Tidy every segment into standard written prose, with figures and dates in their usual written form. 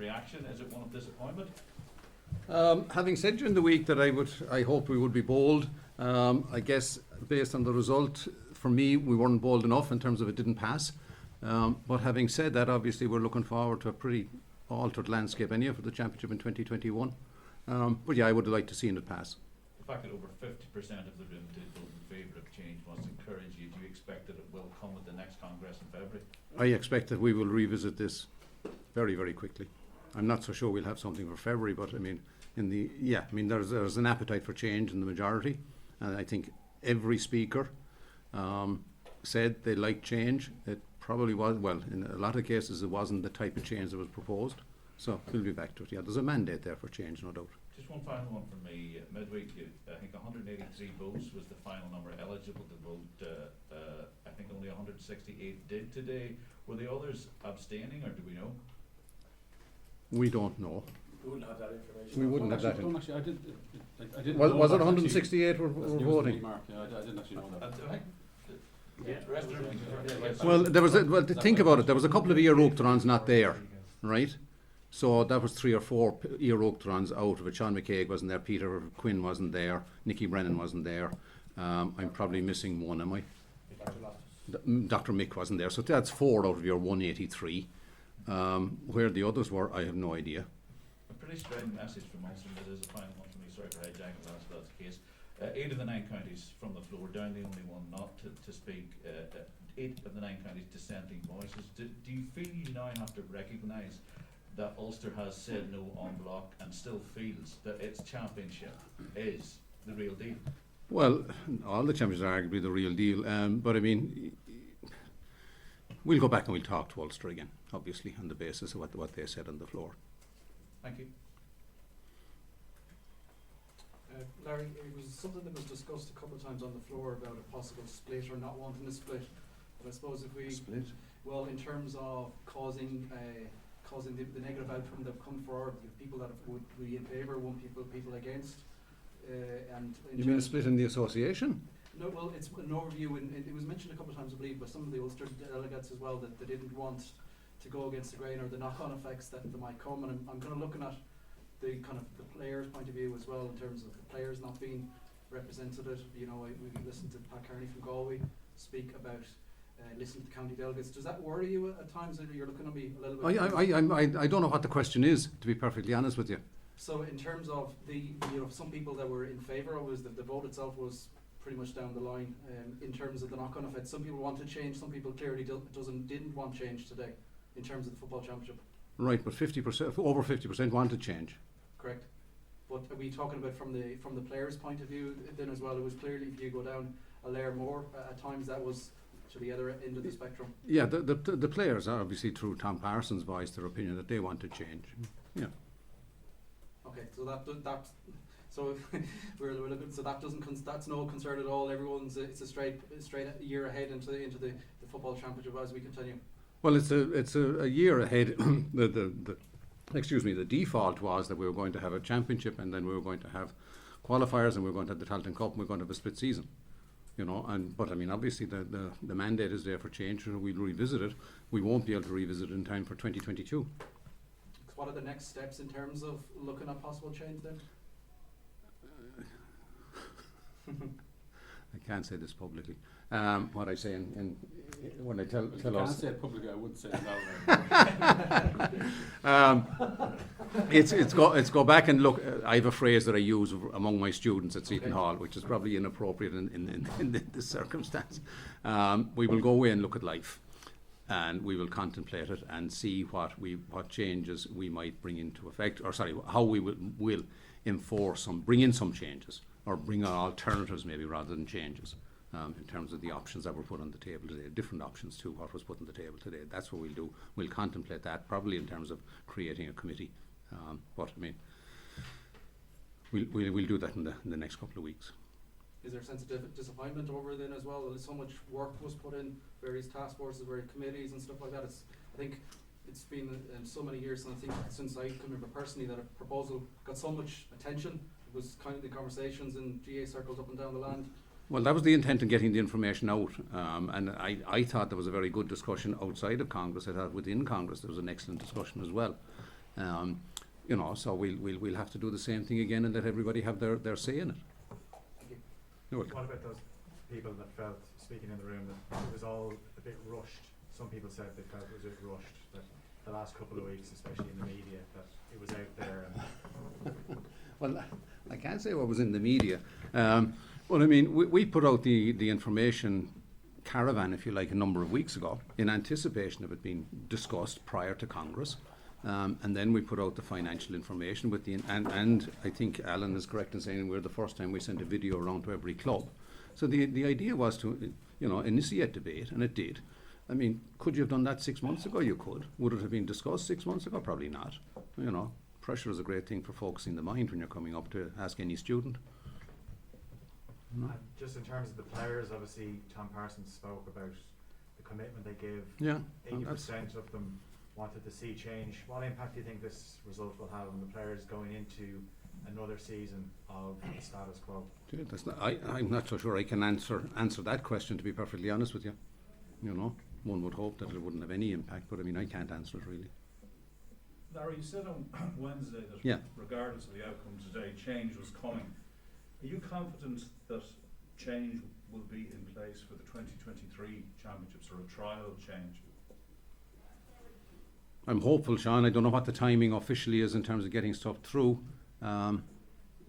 reaction? Is it one of disappointment? Having said during the week that I hope we would be bold, I guess based on the result, for me, we weren't bold enough in terms of it didn't pass. But having said that, obviously we're looking forward to a pretty altered landscape anyhow for the championship in 2021. But yeah, I would like to see it pass. The fact that over 50% of the room did vote in favour of change must encourage you. Do you expect that it will come at the next Congress in February? I expect that we will revisit this very, very quickly. I'm not so sure we'll have something for February, but I mean, there's an appetite for change in the majority, and I think every speaker said they liked change. It probably was, well, in a lot of cases, it wasn't the type of change that was proposed. So we'll be back to it. Yeah, there's a mandate there for change, no doubt. Just one final one from me. Midweek, I think 183 votes was the final number eligible to vote. I think only 168 did today. Were the others abstaining, or do we know? We don't know. We wouldn't have that information. We wouldn't have that. I didn't Was know it that 168 were actually. That's voting? news to me, Mark. Yeah, I didn't actually know that. Well, think about it. There was a couple of Ear Oaktrons not there, right? So that was 3 or 4 Ear Oaktrons out of it. Sean McCaig wasn't there, Peter Quinn wasn't there, Nicky Brennan wasn't there. I'm probably missing one, am I? Dr. Mick wasn't there. So that's 4 out of your 183. Where the others were, I have no idea. A pretty strident message from Ulster. It is a final one from me. Sorry for hijacking that, but that's the case. 8 of the 9 counties from the floor, down the only one not to speak. 8 of the 9 counties dissenting voices. Do you feel you now have to recognise that Ulster has said no en bloc and still feels that its championship is the real deal? Well, all the championships are arguably the real deal, but I mean, we'll go back and we'll talk to Ulster again, obviously, on the basis of what they said on the floor. Thank you. Larry, it was something that was discussed a couple of times on the floor about a possible split or not wanting a split. But I suppose if we split, well, in terms of causing the negative outcome that come forward, people that would be in favour, people against, and you mean a split in the association? No, well, it's an overview, and it was mentioned a couple of times, I believe, by some of the Ulster delegates as well, that they didn't want to go against the grain or the knock-on effects that might come. And I'm kind of looking at the kind of the players' point of view as well, in terms of the players not being represented. You know, we listened to Pat Kearney from Galway speak about listening to county delegates. Does that worry you at times that you're looking at me a little bit? I don't know what the question is, to be perfectly honest with you. So in terms of some people that were in favour of was the vote itself was pretty much down the line. In terms of the knock-on effect, some people want to change, some people clearly didn't want change today in terms of the football championship. Right, but 50%, over 50% wanted change. Correct. But are we talking about from the players' point of view then as well? It was clearly, if you go down a layer more, at times that was to the other end of the spectrum. Yeah, the players are obviously, through Tom Parsons' voice, their opinion that they want to change. Yeah. Okay, so so we're a little bit. So that's no concern at all. It's a straight year ahead into the football championship as we continue. Well, it's a year ahead. The default was that we were going to have a championship, and then we were going to have qualifiers, and we were going to have the Tailteann Cup, and we were going to have a split season. You know, but I mean, obviously the mandate is there for change, and we'll revisit it. We won't be able to revisit it in time for 2022. What are the next steps in terms of looking at possible change then? I can't say this publicly. What I say when I tell us. I can't say it publicly. I would say it loud. It's go back and look. I have a phrase that I use among my students at Seton Hall, which is probably inappropriate in this circumstance. We will go away and look at life, and we will contemplate it and see what changes we might bring into effect, or how we will bring in some changes, or bring on alternatives maybe rather than changes. In terms of the options that were put on the table today, different options to what was put on the table today. That's what we'll do. We'll contemplate that, probably in terms of creating a committee. But I mean, we'll do that in the next couple of weeks. Is there a sense of disappointment over then as well? So much work was put in, various task forces, various committees and stuff like that. I think it's been so many years, and I think since I can remember personally that a proposal got so much attention. It was kind of the conversations in GA circles up and down the land. Well, that was the intent in getting the information out, and I thought there was a very good discussion outside of Congress. I thought within Congress there was an excellent discussion as well. You know, so we'll have to do the same thing again and let everybody have their say in it. You're welcome. What about those people that felt, speaking in the room, that it was all a bit rushed? Some people said they felt it was a bit rushed, that the last couple of weeks, especially in the media, that it was out there. And Well, I can't say what was in the media. Well, I mean, we put out the information caravan, if you like, a number of weeks ago in anticipation of it being discussed prior to Congress. And then we put out the financial information with and I think Alan is correct in saying we're the first time we sent a video around to every club. So the idea was to, you know, initiate debate, and it did. I mean, could you have done that 6 months ago? You could. Would it have been discussed 6 months ago? Probably not. You know, pressure is a great thing for focusing the mind when you're coming up to ask any student. and just in terms of the players, obviously Tom Parsons spoke about the commitment they give. Yeah, and that's 80% of them wanted to see change. What impact do you think this result will have on the players going into another season of the status quo? I'm not so sure I can answer that question, to be perfectly honest with you. You know, one would hope that it wouldn't have any impact, but I mean, I can't answer it really. Larry, you said on Wednesday that Yeah. regardless of the outcome today, change was coming. Are you confident that change will be in place for the 2023 championships, or a trial change? I'm hopeful, Sean. I don't know what the timing officially is in terms of getting stuff through.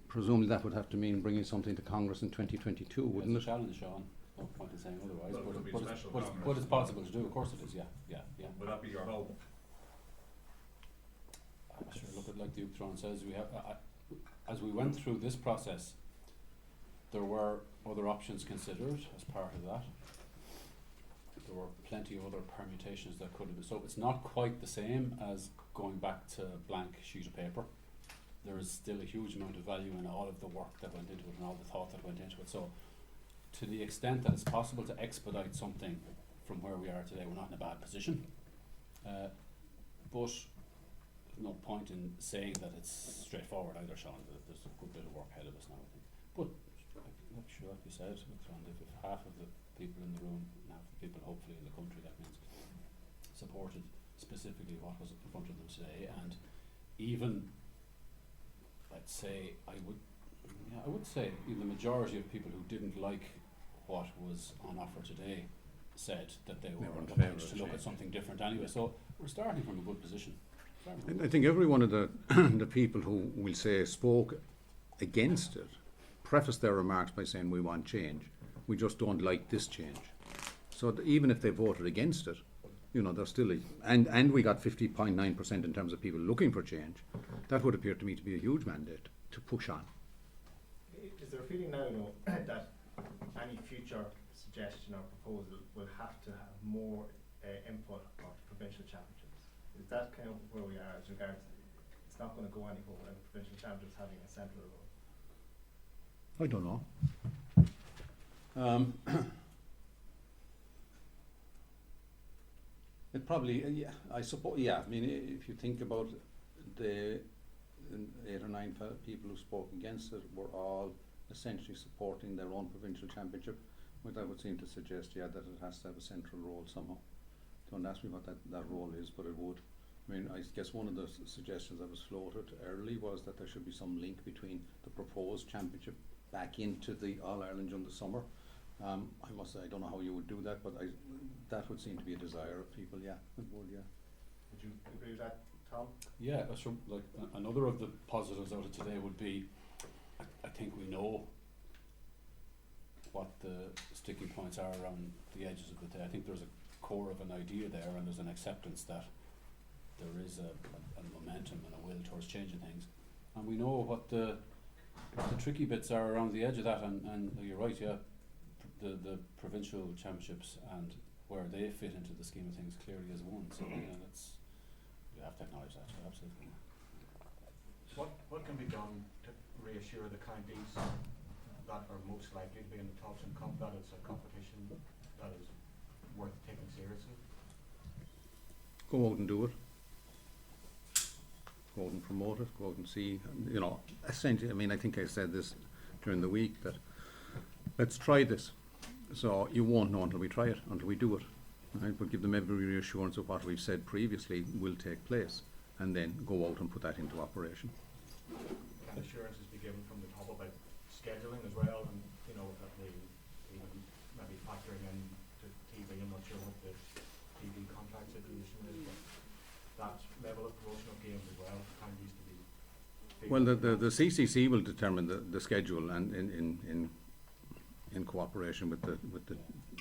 Presumably that would have to mean bringing something to Congress in 2022, wouldn't It's it? a challenge, Sean. No point in saying otherwise. Well, it could be a special Congress. But it's possible to do. Of course it is. Yeah. Would that be your hope? Sure. Look at, like Duke Tron says, we have as we went through this process, there were other options considered as part of that. There were plenty of other permutations that could have been. So it's not quite the same as going back to blank sheet of paper. There is still a huge amount of value in all of the work that went into it and all the thought that went into it. So to the extent that it's possible to expedite something from where we are today, we're not in a bad position. But there's no point in saying that it's straightforward either, Sean. There's a good bit of work ahead of us now, I think. But like you said, if half of the people in the room and half the people hopefully in the country, that means supported specifically what was in front of them today, and even I'd say I would say even the majority of people who didn't like what was on offer today said that they were in prepared favour of to look change. at something different anyway. So we're starting from a good position. I think every one of the the people who will say spoke against it prefaced their remarks by saying we want change. We just don't like this change. So even if they voted against it, you know, there's still and we got 50.9% in terms of people looking for change. That would appear to me to be a huge mandate to push on. Is there a feeling now, you know, that any future suggestion or proposal will have to have more input of provincial championships? Is that kind of where we are as regards? It's not going to go anywhere without the provincial championships having a central role. I don't know. It probably, yeah, I suppose, yeah. I mean, if you think about the 8 or 9 people who spoke against it, were all essentially supporting their own provincial championship, but that would seem to suggest, yeah, that it has to have a central role somehow. Don't ask me what that role is, but it would. I mean, I guess one of the suggestions that was floated early was that there should be some link between the proposed championship back into the All-Ireland during the summer. I must say, I don't know how you would do that, but that would seem to be a desire of people, yeah, it would, yeah. Would you agree with that, Tom? Yeah, so like another of the positives out of today would be, I think we know what the sticking points are around the edges of the day. I think there's a core of an idea there, and there's an acceptance that there is a momentum and a will towards changing things, and we know what the tricky bits are around the edge of that, and you're right, yeah, the provincial championships and where they fit into the scheme of things clearly is one. So yeah, we have to acknowledge that, yeah, absolutely. What can be done to reassure the counties that are most likely to be in the top 10 that it's a competition that is worth taking seriously? Go out and do it. Go out and promote it. Go out and see, you know, essentially, I mean, I think I said this during the week, that let's try this. So you won't know until we try it, until we do it. Right? But give them every reassurance of what we've said previously will take place. and then go out and put that into operation. Can assurances be given from the top about scheduling as well, and, you know, that they even maybe factoring in to TV, I'm not sure what the TV contract situation is, but that level of promotion of games as well, kind of used to be. Well, the CCC will determine the schedule, and in cooperation with the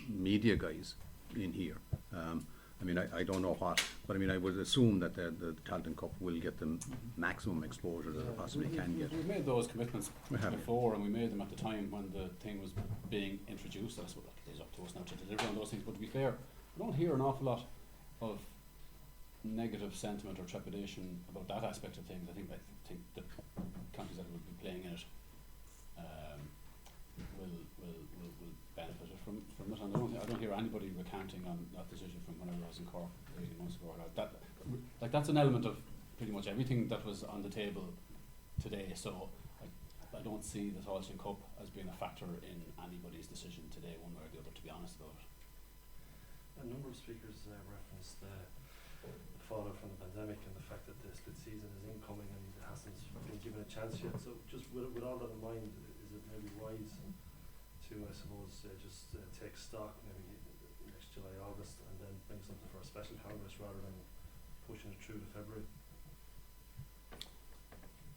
media guys in here. I mean, I don't know what, but I mean, I would assume that the Tailteann Cup will get the maximum exposure that it possibly can get. We've made those commitments We have. before, and we made them at the time when the thing was being introduced. I suppose it is up to us now to deliver on those things. But to be fair, I don't hear an awful lot of negative sentiment or trepidation about that aspect of things. I think the counties that will be playing in it will benefit from it. And I don't hear anybody recanting on that decision from whenever I was in Cork 18 months ago. That's an element of pretty much everything that was on the table today. So I don't see the Tailteann Cup as being a factor in anybody's decision today, one way or the other, to be honest about it. A number of speakers referenced the fallout from the pandemic and the fact that the split season is incoming and it hasn't been given a chance yet. So just with all that in mind, is it maybe wise to, I suppose, just take stock maybe next July, August, and then bring something for a special Congress rather than pushing it through to February?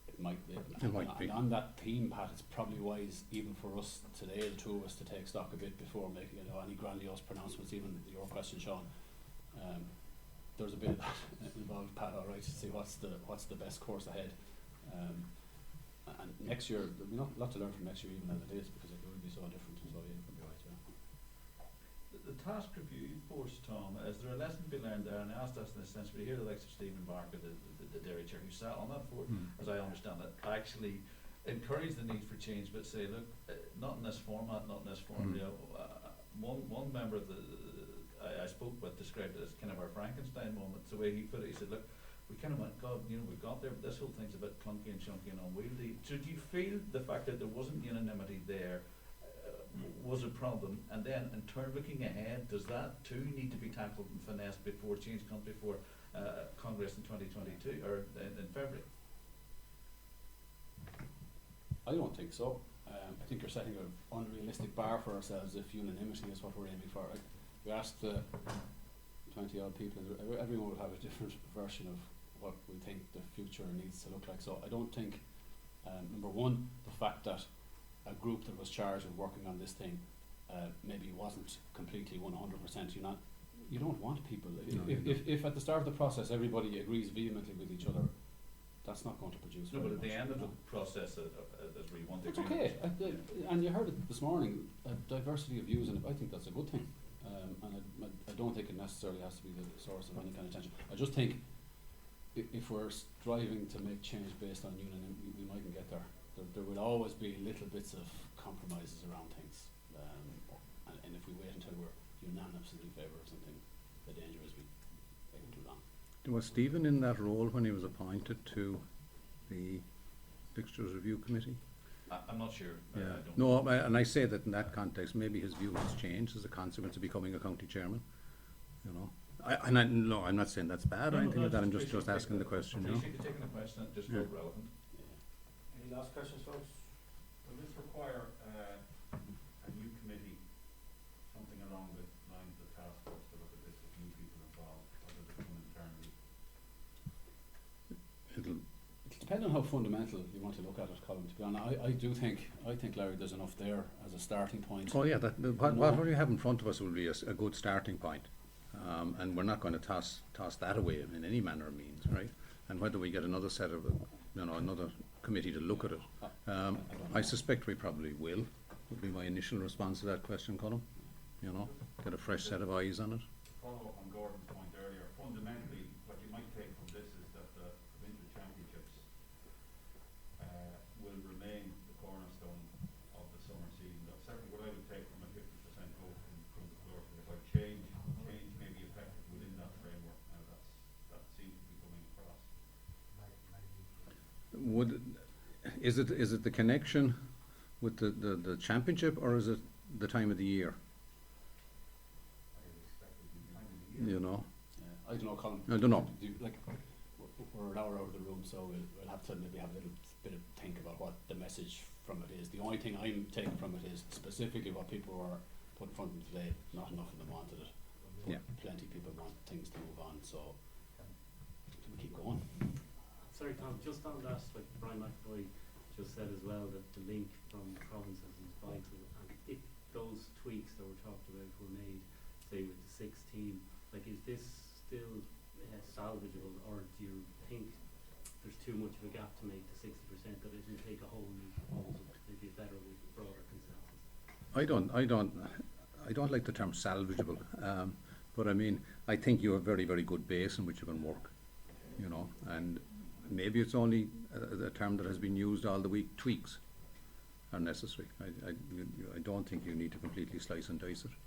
It might be. be. And on that theme, Pat, it's probably wise even for us today, the two of us, to take stock a bit before making any grandiose pronouncements. Even your question, Sean, there's a bit of that involved, Pat. All right, to see what's the best course ahead. And next year there'll be a lot to learn from next year, even as it is, because it will be so different. So yeah, you'll be right. Yeah. The task review force, Tom, is there a lesson to be learned there? And I asked that in a sense, we hear the likes of Stephen Barker, the dairy chair, who sat on that board, as I understand it, actually encourage the need for change, but say, look, not in this format, not in this form. You know, one member of I spoke with described it as kind of our Frankenstein moment. The way he put it, he said, look, we kind of went, God, you know, we got there, but this whole thing's a bit clunky and chunky and unwieldy. So do you feel the fact that there wasn't unanimity there was a problem? And then in turn, looking ahead, does that too need to be tackled and finessed before change comes before Congress in 2022 or in February? I don't think so. I think you're setting an unrealistic bar for ourselves if unanimity is what we're aiming for. We asked the 20 odd people, and everyone will have a different version of what we think the future needs to look like. So I don't think, number one, the fact that a group that was charged with working on this thing maybe wasn't completely 100%. You don't want people. If at the start of the process everybody agrees vehemently with each other, that's not going to produce. No, but at the end of the process, as we want to. It's okay, and you heard it this morning. Diversity of views, and I think that's a good thing. And I don't think it necessarily has to be the source of any kind of tension. I just think if we're striving to make change based on unanimity, we mightn't get there. There will always be little bits of compromises around things, and if we wait until we're unanimously in favour of something, the danger is we take too long. Was Stephen in that role when he was appointed to the Fixtures Review Committee? I'm not sure. Yeah. I don't No, and I say that in that context, maybe his view has changed as a consequence of becoming a county chairman. You know, no, I'm not saying that's bad or anything like that. I'm just asking the question. You know? Appreciate you taking the question. Just Yeah. relevant. Any last questions, folks? Will this require a new committee, something along the lines of the task force to look at this with new people involved, or does it come internally? It'll Depending on how fundamental you want to look at it, Colin, to be honest, I think, Larry, there's enough there as a starting point. Oh yeah, what we have in front of us will be a good starting point, and we're not going to toss that away in any manner or means, right? And whether we get another set of, another committee to look at it, I suspect we probably will. Would be my initial response to that question, Colin. You know, get a fresh set of eyes on it. Follow up on Gordon's point earlier. Fundamentally, what you might take from this is that the provincial championships will remain the cornerstone of the summer season. That's certainly what I would take from a 50% vote from the floor. About change may be effective within that framework. Now that seems to be coming across. Is it the connection with the championship, or is it the time of the year? I would expect it to be time of the year. You know, I don't know, Colin. I don't know. we're an hour out of the room, so we'll have to maybe have a little bit of think about what the message from it is. The only thing I'm taking from it is specifically what people were put in front of them today. Not enough of them wanted it. But Yeah. plenty of people want things to move on, so we keep going. Sorry, Tom, just on that, like Brian McAvoy just said as well, that the link from provinces is vital, and if those tweaks that were talked about were made, say with the 6th team, like is this still salvageable, or do you think there's too much of a gap to make the 60% that it will take a whole new proposal, maybe better with broader consensus? I don't like the term salvageable, but I mean, I think you have a very, very good base in which you can work, you know, and maybe it's only a term that has been used all the week. Tweaks are necessary. I don't think you need to completely slice and dice it.